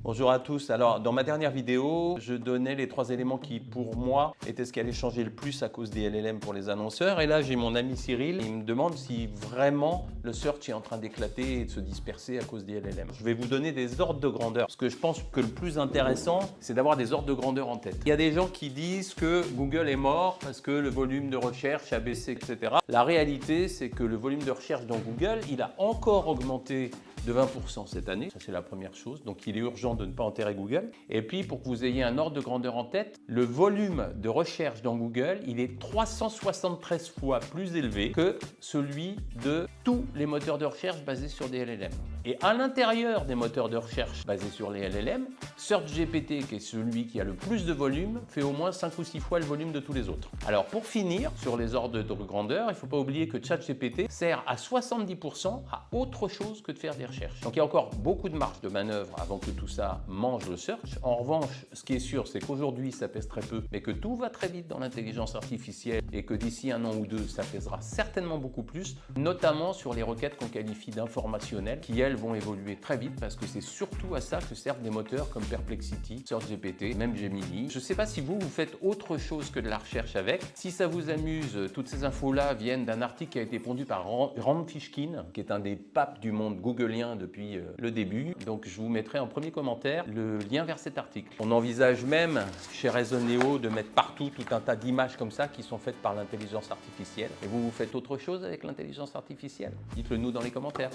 Bonjour à tous. Alors, dans ma dernière vidéo, je donnais les 3 éléments qui, pour moi, étaient ce qui allait changer le plus à cause des LLM pour les annonceurs. Et là, j'ai mon ami Cyril. Il me demande si vraiment le search est en train d'éclater et de se disperser à cause des LLM. Je vais vous donner des ordres de grandeur. Parce que je pense que le plus intéressant, c'est d'avoir des ordres de grandeur en tête. Il y a des gens qui disent que Google est mort parce que le volume de recherche a baissé, etc. La réalité, c'est que le volume de recherche dans Google, il a encore augmenté de 20% cette année. Ça, c'est la première chose. Donc, il est urgent de ne pas enterrer Google. Et puis, pour que vous ayez un ordre de grandeur en tête, le volume de recherche dans Google, il est 373 fois plus élevé que celui de tous les moteurs de recherche basés sur des LLM. Et à l'intérieur des moteurs de recherche basés sur les LLM, SearchGPT, qui est celui qui a le plus de volume, fait au moins 5 ou 6 fois le volume de tous les autres. Alors, pour finir, sur les ordres de grandeur, il ne faut pas oublier que ChatGPT sert à 70% à autre chose que de faire des recherches. Donc, il y a encore beaucoup de marge de manœuvre avant que tout ça mange le search. En revanche, ce qui est sûr, c'est qu'aujourd'hui, ça pèse très peu, mais que tout va très vite dans l'intelligence artificielle et que d'ici un an ou deux, ça pèsera certainement beaucoup plus, notamment sur les requêtes qu'on qualifie d'informationnelles, qui elles vont évoluer très vite parce que c'est surtout à ça que servent des moteurs comme Perplexity, SearchGPT, même Gemini. Je ne sais pas si vous faites autre chose que de la recherche avec. Si ça vous amuse, toutes ces infos-là viennent d'un article qui a été pondu par Rand Fishkin, qui est un des papes du monde googlien depuis le début. Donc je vous mettrai en premier commentaire le lien vers cet article. On envisage même chez Reasoneo de mettre partout tout un tas d'images comme ça qui sont faites par l'intelligence artificielle. Et vous faites autre chose avec l'intelligence artificielle? Dites-le nous dans les commentaires.